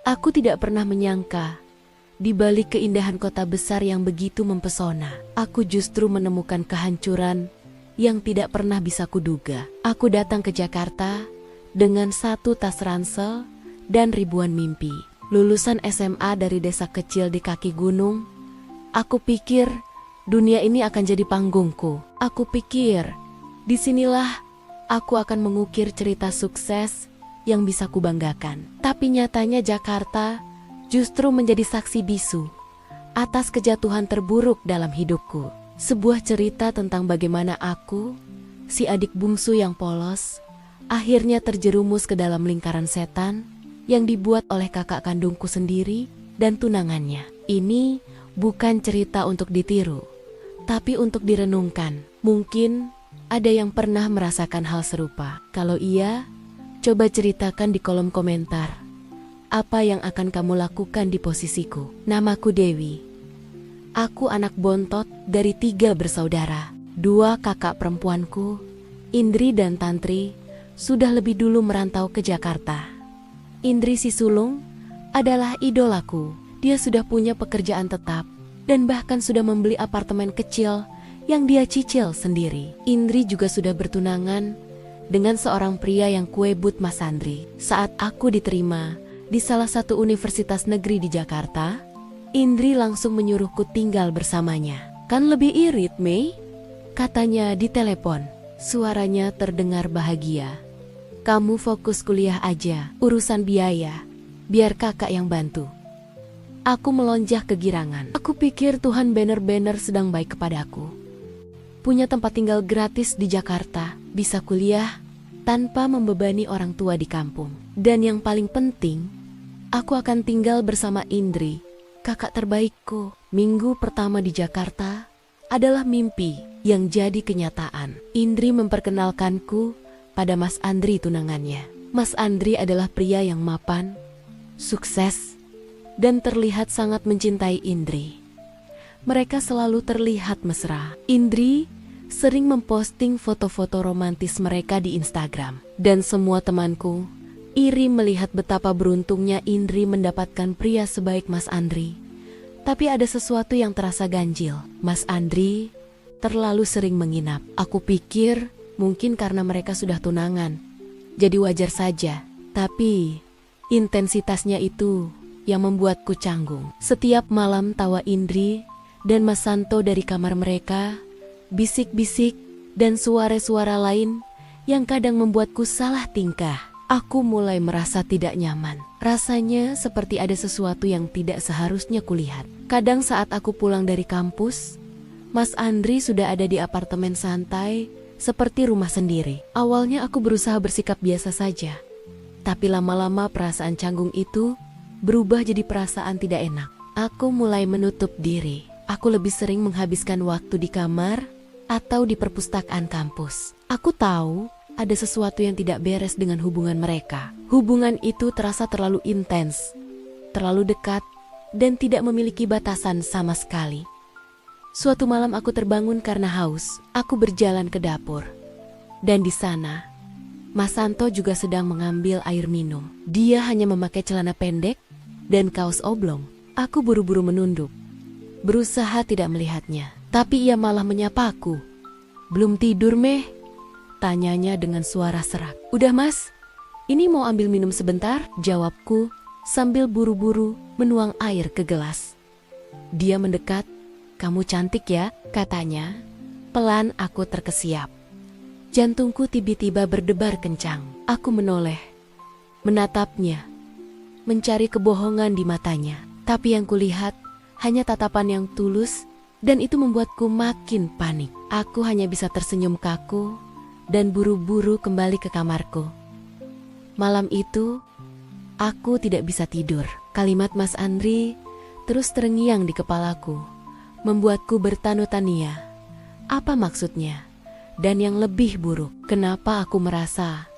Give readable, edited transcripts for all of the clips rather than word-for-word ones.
Aku tidak pernah menyangka, di balik keindahan kota besar yang begitu mempesona, aku justru menemukan kehancuran yang tidak pernah bisa kuduga. Aku datang ke Jakarta dengan satu tas ransel dan ribuan mimpi. Lulusan SMA dari desa kecil di kaki gunung, aku pikir dunia ini akan jadi panggungku. Aku pikir disinilah aku akan mengukir cerita sukses yang bisa kubanggakan. Tapi nyatanya Jakarta justru menjadi saksi bisu atas kejatuhan terburuk dalam hidupku. Sebuah cerita tentang bagaimana aku, si adik bungsu yang polos, akhirnya terjerumus ke dalam lingkaran setan yang dibuat oleh kakak kandungku sendiri dan tunangannya. Ini bukan cerita untuk ditiru, tapi untuk direnungkan. Mungkin ada yang pernah merasakan hal serupa. Kalau iya, coba ceritakan di kolom komentar. Apa yang akan kamu lakukan di posisiku? Namaku Dewi. Aku anak bontot dari 3 bersaudara. 2 kakak perempuanku, Indri dan Tantri, sudah lebih dulu merantau ke Jakarta. Indri si sulung adalah idolaku. Dia sudah punya pekerjaan tetap dan bahkan sudah membeli apartemen kecil yang dia cicil sendiri. Indri juga sudah bertunangan dengan seorang pria yang kuebut Mas Andri. Saat aku diterima di salah satu universitas negeri di Jakarta, Indri langsung menyuruhku tinggal bersamanya. Kan lebih irit, Mei? Katanya di telepon. Suaranya terdengar bahagia. Kamu fokus kuliah aja, urusan biaya, biar kakak yang bantu. Aku melonjak kegirangan. Aku pikir Tuhan bener-bener sedang baik kepadaku. Punya tempat tinggal gratis di Jakarta, bisa kuliah tanpa membebani orang tua di kampung. Dan yang paling penting, aku akan tinggal bersama Indri, kakak terbaikku. Minggu pertama di Jakarta adalah mimpi yang jadi kenyataan. Indri memperkenalkanku pada Mas Andri tunangannya. Mas Andri adalah pria yang mapan, sukses, dan terlihat sangat mencintai Indri. Mereka selalu terlihat mesra. Indri sering memposting foto-foto romantis mereka di Instagram. Dan semua temanku iri melihat betapa beruntungnya Indri mendapatkan pria sebaik Mas Andri. Tapi ada sesuatu yang terasa ganjil. Mas Andri terlalu sering menginap. Aku pikir mungkin karena mereka sudah tunangan, jadi wajar saja. Tapi intensitasnya itu yang membuatku canggung. Setiap malam tawa Indri dan Mas Santo dari kamar mereka, bisik-bisik dan suara-suara lain yang kadang membuatku salah tingkah. Aku mulai merasa tidak nyaman. Rasanya seperti ada sesuatu yang tidak seharusnya kulihat. Kadang saat aku pulang dari kampus, Mas Andri sudah ada di apartemen santai, seperti rumah sendiri. Awalnya aku berusaha bersikap biasa saja. Tapi lama-lama perasaan canggung itu berubah jadi perasaan tidak enak. Aku mulai menutup diri. Aku lebih sering menghabiskan waktu di kamar atau di perpustakaan kampus. Aku tahu ada sesuatu yang tidak beres dengan hubungan mereka. Hubungan itu terasa terlalu intens, terlalu dekat, dan tidak memiliki batasan sama sekali. Suatu malam aku terbangun karena haus. Aku berjalan ke dapur. Dan di sana, Mas Santo juga sedang mengambil air minum. Dia hanya memakai celana pendek dan kaos oblong. Aku buru-buru menunduk, berusaha tidak melihatnya. Tapi ia malah menyapaku. Belum tidur, Meh? Tanyanya dengan suara serak. Udah, Mas. Ini mau ambil minum sebentar, jawabku sambil buru-buru menuang air ke gelas. Dia mendekat. Kamu cantik ya, katanya. Pelan aku terkesiap. Jantungku tiba-tiba berdebar kencang. Aku menoleh, menatapnya, mencari kebohongan di matanya. Tapi yang kulihat hanya tatapan yang tulus, dan itu membuatku makin panik. Aku hanya bisa tersenyum kaku dan buru-buru kembali ke kamarku. Malam itu, aku tidak bisa tidur. Kalimat Mas Andri terus terngiang di kepalaku, membuatku bertanu-tania. Apa maksudnya? Dan yang lebih buruk, kenapa aku merasa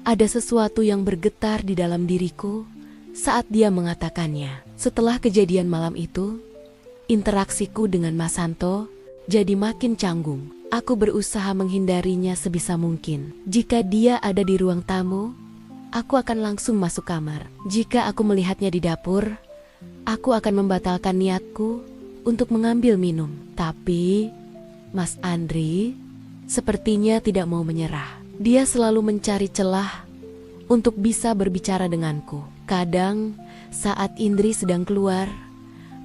ada sesuatu yang bergetar di dalam diriku saat dia mengatakannya. Setelah kejadian malam itu, interaksiku dengan Mas Santo jadi makin canggung. Aku berusaha menghindarinya sebisa mungkin. Jika dia ada di ruang tamu, aku akan langsung masuk kamar. Jika aku melihatnya di dapur, aku akan membatalkan niatku untuk mengambil minum. Tapi Mas Andri sepertinya tidak mau menyerah. Dia selalu mencari celah untuk bisa berbicara denganku. Kadang saat Indri sedang keluar,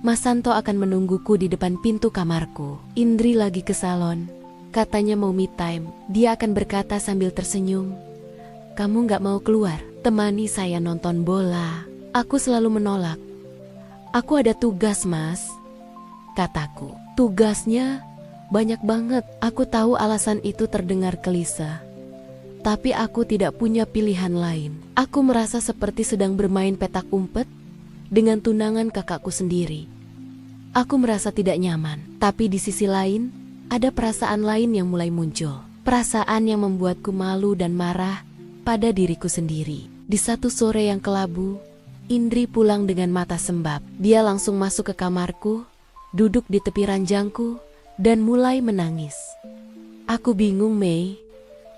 Mas Santo akan menungguku di depan pintu kamarku. Indri lagi ke salon, katanya mau me time. Dia akan berkata sambil tersenyum, "Kamu gak mau keluar? Temani saya nonton bola." Aku selalu menolak. "Aku ada tugas, Mas," kataku. "Tugasnya banyak banget." Aku tahu alasan itu terdengar klise, tapi aku tidak punya pilihan lain. Aku merasa seperti sedang bermain petak umpet dengan tunangan kakakku sendiri. Aku merasa tidak nyaman, tapi di sisi lain, ada perasaan lain yang mulai muncul. Perasaan yang membuatku malu dan marah pada diriku sendiri. Di satu sore yang kelabu, Indri pulang dengan mata sembab. Dia langsung masuk ke kamarku, duduk di tepi ranjangku, dan mulai menangis. "Aku bingung, Mei,"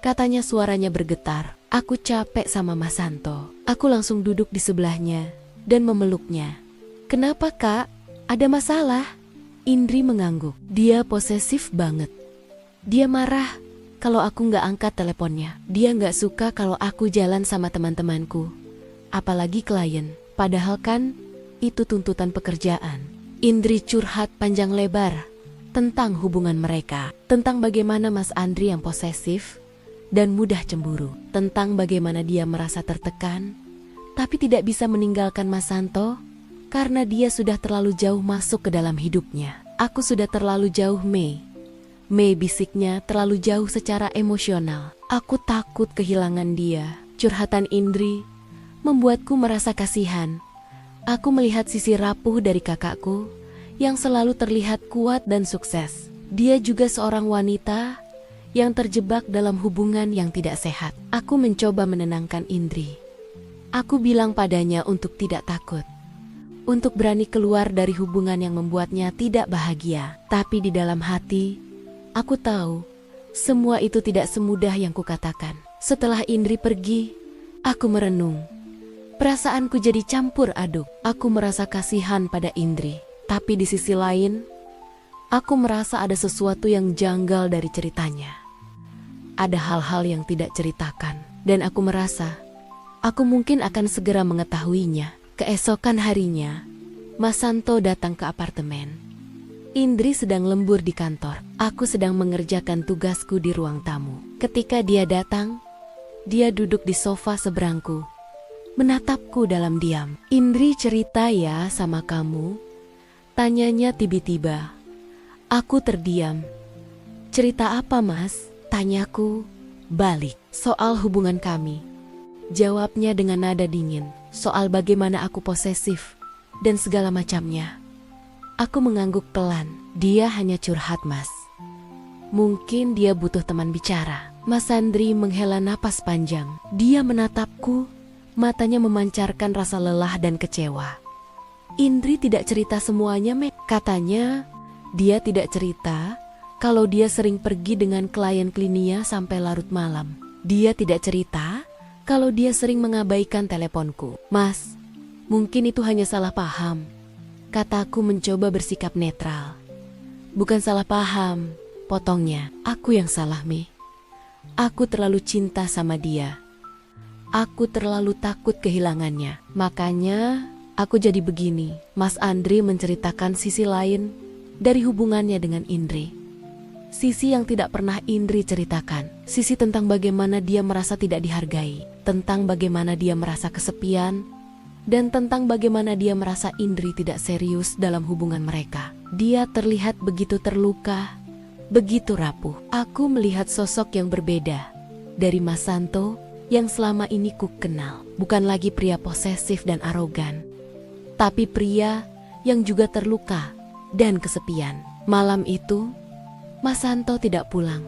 katanya suaranya bergetar. "Aku capek sama Mas Santo." Aku langsung duduk di sebelahnya dan memeluknya. "Kenapa, Kak? Ada masalah?" Indri mengangguk. Dia posesif banget. Dia marah kalau aku nggak angkat teleponnya. Dia nggak suka kalau aku jalan sama teman-temanku, apalagi klien. Padahal kan itu tuntutan pekerjaan. Indri curhat panjang lebar tentang hubungan mereka, tentang bagaimana Mas Andri yang posesif dan mudah cemburu, tentang bagaimana dia merasa tertekan tapi tidak bisa meninggalkan Mas Santo karena dia sudah terlalu jauh masuk ke dalam hidupnya. "Aku sudah terlalu jauh, Mei." Mei bisiknya, terlalu jauh secara emosional. "Aku takut kehilangan dia." Curhatan Indri membuatku merasa kasihan. Aku melihat sisi rapuh dari kakakku yang selalu terlihat kuat dan sukses. Dia juga seorang wanita yang terjebak dalam hubungan yang tidak sehat. Aku mencoba menenangkan Indri. Aku bilang padanya untuk tidak takut, untuk berani keluar dari hubungan yang membuatnya tidak bahagia. Tapi di dalam hati, aku tahu semua itu tidak semudah yang kukatakan. Setelah Indri pergi, aku merenung. Perasaanku jadi campur aduk. Aku merasa kasihan pada Indri, tapi di sisi lain, aku merasa ada sesuatu yang janggal dari ceritanya. Ada hal-hal yang tidak ceritakan, dan aku merasa aku mungkin akan segera mengetahuinya. Keesokan harinya, Mas Santo datang ke apartemen. Indri sedang lembur di kantor. Aku sedang mengerjakan tugasku di ruang tamu. Ketika dia datang, dia duduk di sofa seberangku, menatapku dalam diam. "Indri cerita ya sama kamu?" tanyanya tiba-tiba. Aku terdiam. "Cerita apa, Mas?" tanyaku balik. "Soal hubungan kami," jawabnya dengan nada dingin. "Soal bagaimana aku posesif dan segala macamnya." Aku mengangguk pelan. "Dia hanya curhat, Mas. Mungkin dia butuh teman bicara." Mas Andri menghela napas panjang. Dia menatapku, matanya memancarkan rasa lelah dan kecewa. "Indri tidak cerita semuanya, Mek. Katanya dia tidak cerita kalau dia sering pergi dengan klien klinia sampai larut malam. Dia tidak cerita kalau dia sering mengabaikan teleponku." "Mas, mungkin itu hanya salah paham," kataku mencoba bersikap netral. "Bukan salah paham," potongnya. "Aku yang salah, Mi. Aku terlalu cinta sama dia. Aku terlalu takut kehilangannya. Makanya aku jadi begini." Mas Andri menceritakan sisi lain dari hubungannya dengan Indri. Sisi yang tidak pernah Indri ceritakan. Sisi tentang bagaimana dia merasa tidak dihargai, tentang bagaimana dia merasa kesepian, dan tentang bagaimana dia merasa Indri tidak serius dalam hubungan mereka. Dia terlihat begitu terluka, begitu rapuh. Aku melihat sosok yang berbeda dari Mas Santo yang selama ini ku kenal. Bukan lagi pria posesif dan arogan, tapi pria yang juga terluka dan kesepian. Malam itu, Mas Santo tidak pulang.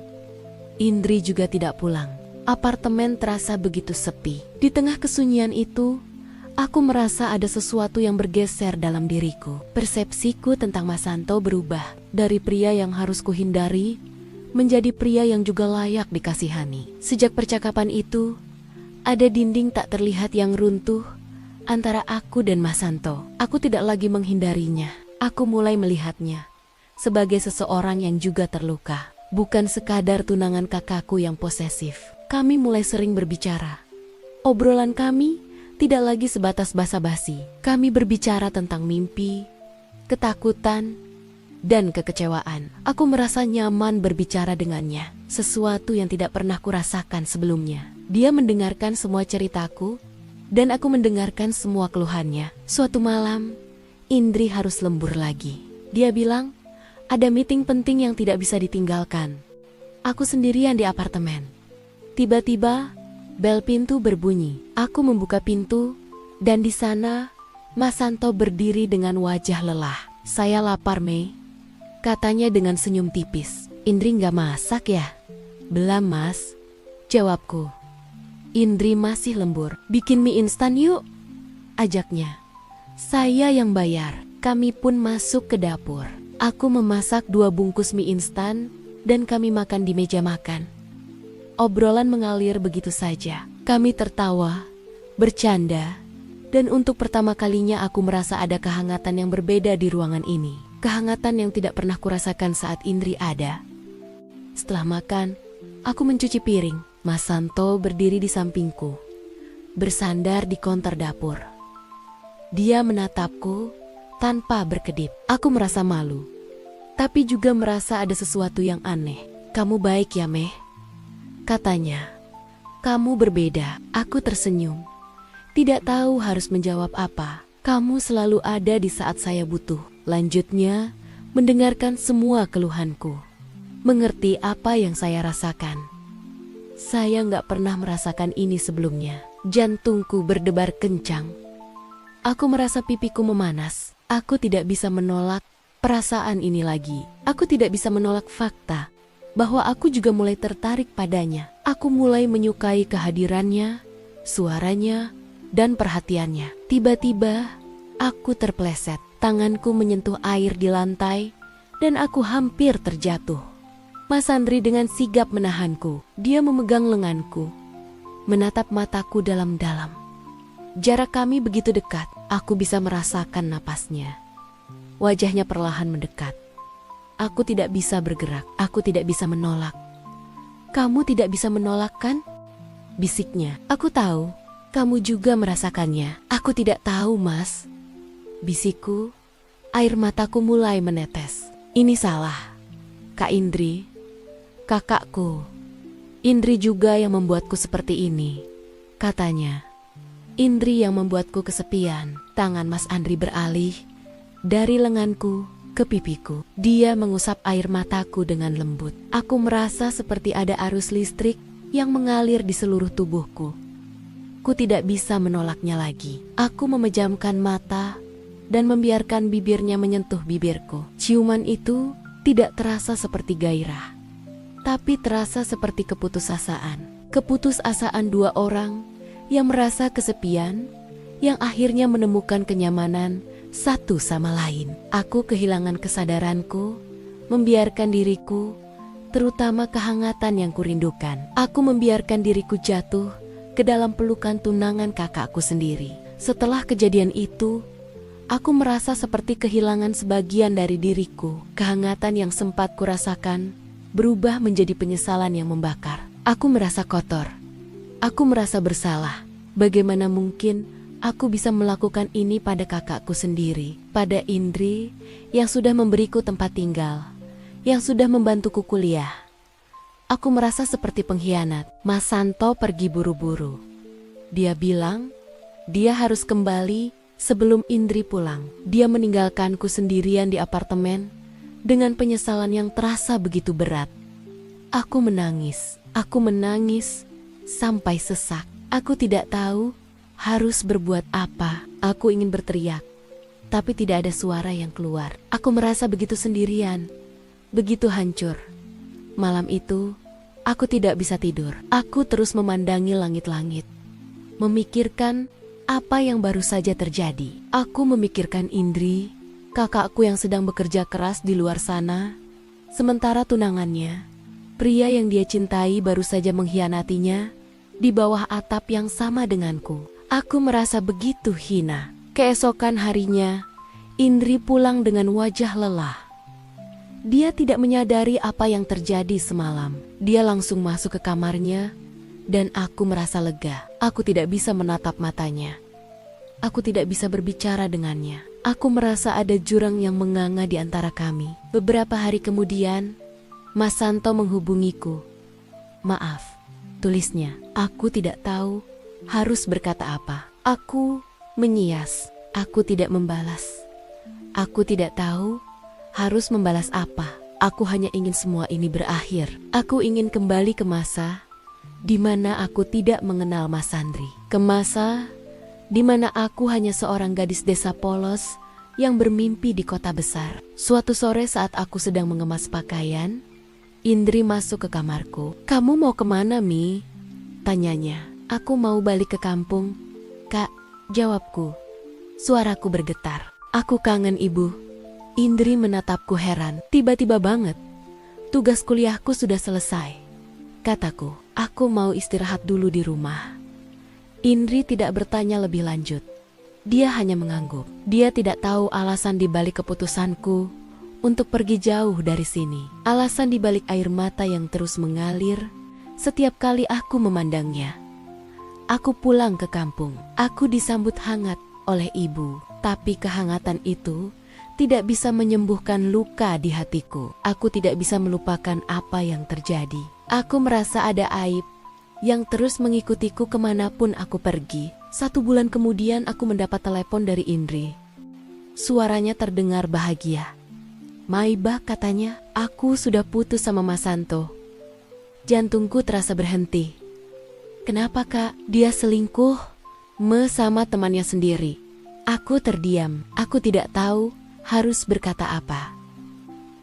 Indri juga tidak pulang. Apartemen terasa begitu sepi. Di tengah kesunyian itu, aku merasa ada sesuatu yang bergeser dalam diriku. Persepsiku tentang Mas Santo berubah dari pria yang harus kuhindari menjadi pria yang juga layak dikasihani. Sejak percakapan itu, Ada dinding tak terlihat yang runtuh antara aku dan Mas Santo. Aku tidak lagi menghindarinya. Aku mulai melihatnya sebagai seseorang yang juga terluka. Bukan sekadar tunangan kakakku yang posesif. Kami mulai sering berbicara. Obrolan kami tidak lagi sebatas basa-basi. Kami berbicara tentang mimpi, ketakutan, dan kekecewaan. Aku merasa nyaman berbicara dengannya. Sesuatu yang tidak pernah kurasakan sebelumnya. Dia mendengarkan semua ceritaku, dan aku mendengarkan semua keluhannya. Suatu malam, Indri harus lembur lagi. Dia bilang, ada meeting penting yang tidak bisa ditinggalkan. Aku sendirian di apartemen. Tiba-tiba, bel pintu berbunyi. Aku membuka pintu, dan di sana, Mas Santo berdiri dengan wajah lelah. Saya lapar, Mei, katanya dengan senyum tipis. Indri nggak masak ya? Belum, Mas, jawabku. Indri masih lembur. Bikin mie instan yuk, ajaknya. Saya yang bayar. Kami pun masuk ke dapur. Aku memasak 2 bungkus mie instan dan kami makan di meja makan. Obrolan mengalir begitu saja. Kami tertawa, bercanda, dan untuk pertama kalinya aku merasa ada kehangatan yang berbeda di ruangan ini. Kehangatan yang tidak pernah kurasakan saat Indri ada. Setelah makan, aku mencuci piring. Mas Santo berdiri di sampingku, bersandar di konter dapur. Dia menatapku tanpa berkedip. Aku merasa malu, tapi juga merasa ada sesuatu yang aneh. Kamu baik ya, Meh, katanya. Kamu berbeda. Aku tersenyum. Tidak tahu harus menjawab apa. Kamu selalu ada di saat saya butuh. Lanjutnya, mendengarkan semua keluhanku. Mengerti apa yang saya rasakan. Saya nggak pernah merasakan ini sebelumnya. Jantungku berdebar kencang. Aku merasa pipiku memanas. Aku tidak bisa menolak perasaan ini lagi. Aku tidak bisa menolak fakta bahwa aku juga mulai tertarik padanya. Aku mulai menyukai kehadirannya, suaranya, dan perhatiannya. Tiba-tiba, aku terpleset. Tanganku menyentuh air di lantai, dan aku hampir terjatuh. Mas Andri dengan sigap menahanku. Dia memegang lenganku, menatap mataku dalam-dalam. Jarak kami begitu dekat, aku bisa merasakan napasnya. Wajahnya perlahan mendekat. Aku tidak bisa bergerak, aku tidak bisa menolak. Kamu tidak bisa menolak, kan? Bisiknya. Aku tahu, kamu juga merasakannya. Aku tidak tahu, Mas. Bisikku, air mataku mulai menetes. Ini salah, Kak Indri. Kakakku, Indri juga yang membuatku seperti ini, katanya. Indri yang membuatku kesepian. Tangan Mas Andri beralih dari lenganku ke pipiku. Dia mengusap air mataku dengan lembut. Aku merasa seperti ada arus listrik yang mengalir di seluruh tubuhku. Ku tidak bisa menolaknya lagi. Aku memejamkan mata dan membiarkan bibirnya menyentuh bibirku. Ciuman itu tidak terasa seperti gairah, tapi terasa seperti keputusasaan. Keputusasaan 2 orang yang merasa kesepian, yang akhirnya menemukan kenyamanan satu sama lain. Aku kehilangan kesadaranku, membiarkan diriku, terutama kehangatan yang kurindukan. Aku membiarkan diriku jatuh ke dalam pelukan tunangan kakakku sendiri. Setelah kejadian itu, aku merasa seperti kehilangan sebagian dari diriku. Kehangatan yang sempat kurasakan berubah menjadi penyesalan yang membakar. Aku merasa kotor. Aku merasa bersalah. Bagaimana mungkin aku bisa melakukan ini pada kakakku sendiri, pada Indri yang sudah memberiku tempat tinggal, yang sudah membantuku kuliah. Aku merasa seperti pengkhianat. Mas Santo pergi buru-buru. Dia bilang dia harus kembali sebelum Indri pulang. Dia meninggalkanku sendirian di apartemen dengan penyesalan yang terasa begitu berat. Aku menangis sampai sesak. Aku tidak tahu harus berbuat apa. Aku ingin berteriak, tapi tidak ada suara yang keluar. Aku merasa begitu sendirian, begitu hancur. Malam itu, aku tidak bisa tidur. Aku terus memandangi langit-langit, memikirkan apa yang baru saja terjadi. Aku memikirkan Indri, kakakku yang sedang bekerja keras di luar sana, sementara tunangannya, pria yang dia cintai baru saja mengkhianatinya di bawah atap yang sama denganku. Aku merasa begitu hina. Keesokan harinya, Indri pulang dengan wajah lelah. Dia tidak menyadari apa yang terjadi semalam. Dia langsung masuk ke kamarnya, dan aku merasa lega. Aku tidak bisa menatap matanya. Aku tidak bisa berbicara dengannya. Aku merasa ada jurang yang menganga di antara kami. Beberapa hari kemudian, Mas Santo menghubungiku. "Maaf," tulisnya. "Aku tidak tahu harus berkata apa." Aku menyias. Aku tidak membalas. Aku tidak tahu harus membalas apa. Aku hanya ingin semua ini berakhir. Aku ingin kembali ke masa di mana aku tidak mengenal Mas Sandri. Ke masa di mana aku hanya seorang gadis desa polos yang bermimpi di kota besar. Suatu sore saat aku sedang mengemas pakaian, Indri masuk ke kamarku. "Kamu mau kemana, Mi?" tanyanya. "Aku mau balik ke kampung, Kak," jawabku. Suaraku bergetar. "Aku kangen ibu." Indri menatapku heran. "Tiba-tiba banget. Tugas kuliahku sudah selesai," kataku. "Aku mau istirahat dulu di rumah." Indri tidak bertanya lebih lanjut. Dia hanya mengangguk. Dia tidak tahu alasan dibalik keputusanku untuk pergi jauh dari sini. Alasan dibalik air mata yang terus mengalir setiap kali aku memandangnya. Aku pulang ke kampung. Aku disambut hangat oleh ibu. Tapi kehangatan itu tidak bisa menyembuhkan luka di hatiku. Aku tidak bisa melupakan apa yang terjadi. Aku merasa ada aib yang terus mengikutiku kemanapun aku pergi. 1 bulan kemudian aku mendapat telepon dari Indri. Suaranya terdengar bahagia. "Maibah," katanya, "aku sudah putus sama Mas Santo." Jantungku terasa berhenti. "Kenapa, Kak? Dia selingkuh sama temannya sendiri." Aku terdiam. Aku tidak tahu harus berkata apa.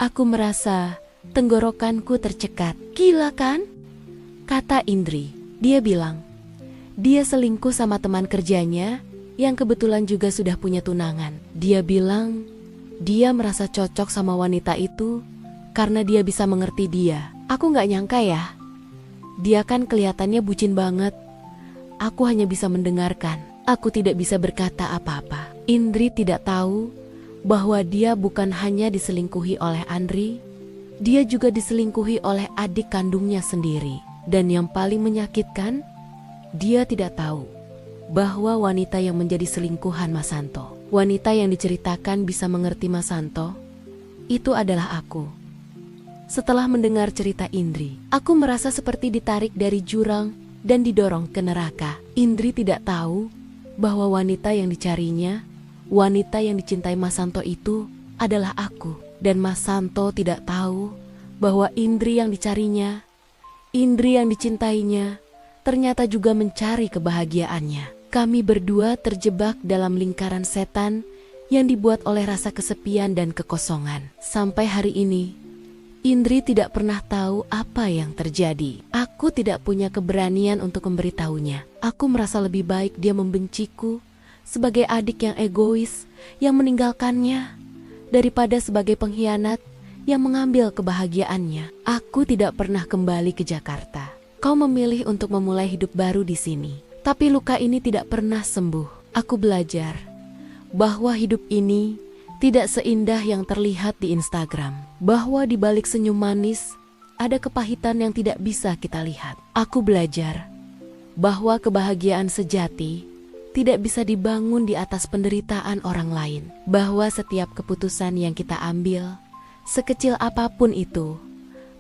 Aku merasa tenggorokanku tercekat. "Gila kan?" kata Indri. Dia bilang, dia selingkuh sama teman kerjanya yang kebetulan juga sudah punya tunangan. Dia bilang, dia merasa cocok sama wanita itu karena dia bisa mengerti dia. Aku gak nyangka ya. Dia kan kelihatannya bucin banget. Aku hanya bisa mendengarkan. Aku tidak bisa berkata apa-apa. Indri tidak tahu bahwa dia bukan hanya diselingkuhi oleh Andri, dia juga diselingkuhi oleh adik kandungnya sendiri. Dan yang paling menyakitkan, dia tidak tahu bahwa wanita yang menjadi selingkuhan Mas Santo, wanita yang diceritakan bisa mengerti Mas Santo, itu adalah aku. Setelah mendengar cerita Indri, aku merasa seperti ditarik dari jurang dan didorong ke neraka. Indri tidak tahu bahwa wanita yang dicarinya, wanita yang dicintai Mas Santo itu adalah aku. Dan Mas Santo tidak tahu bahwa Indri yang dicarinya, Indri yang dicintainya, ternyata juga mencari kebahagiaannya. Kami berdua terjebak dalam lingkaran setan yang dibuat oleh rasa kesepian dan kekosongan. Sampai hari ini, Indri tidak pernah tahu apa yang terjadi. Aku tidak punya keberanian untuk memberitahunya. Aku merasa lebih baik dia membenciku sebagai adik yang egois yang meninggalkannya daripada sebagai pengkhianat yang mengambil kebahagiaannya. Aku tidak pernah kembali ke Jakarta. Kau memilih untuk memulai hidup baru di sini. Tapi luka ini tidak pernah sembuh. Aku belajar bahwa hidup ini tidak seindah yang terlihat di Instagram. Bahwa di balik senyum manis ada kepahitan yang tidak bisa kita lihat. Aku belajar bahwa kebahagiaan sejati tidak bisa dibangun di atas penderitaan orang lain. Bahwa setiap keputusan yang kita ambil, sekecil apapun itu,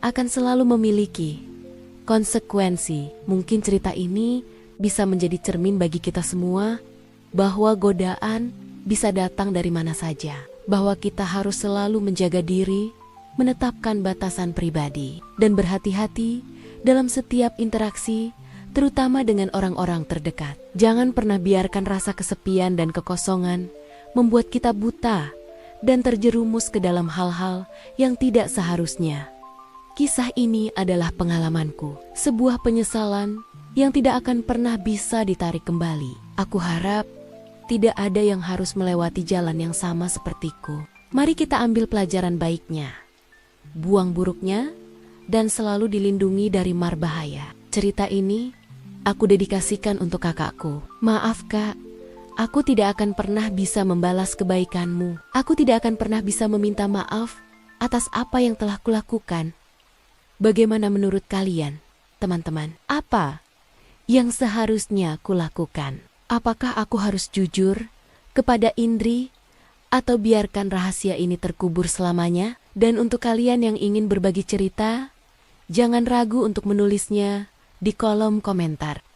akan selalu memiliki konsekuensi. Mungkin cerita ini bisa menjadi cermin bagi kita semua bahwa godaan bisa datang dari mana saja. Bahwa kita harus selalu menjaga diri, menetapkan batasan pribadi, dan berhati-hati dalam setiap interaksi, terutama dengan orang-orang terdekat. Jangan pernah biarkan rasa kesepian dan kekosongan membuat kita buta dan terjerumus ke dalam hal-hal yang tidak seharusnya. Kisah ini adalah pengalamanku, sebuah penyesalan yang tidak akan pernah bisa ditarik kembali. Aku harap tidak ada yang harus melewati jalan yang sama sepertiku. Mari kita ambil pelajaran baiknya, buang buruknya, dan selalu dilindungi dari mara bahaya. Cerita ini aku dedikasikan untuk kakakku. Maaf kak, aku tidak akan pernah bisa membalas kebaikanmu. Aku tidak akan pernah bisa meminta maaf atas apa yang telah kulakukan. Bagaimana menurut kalian, teman-teman? Apa yang seharusnya kulakukan? Apakah aku harus jujur kepada Indri atau biarkan rahasia ini terkubur selamanya? Dan untuk kalian yang ingin berbagi cerita, jangan ragu untuk menulisnya di kolom komentar.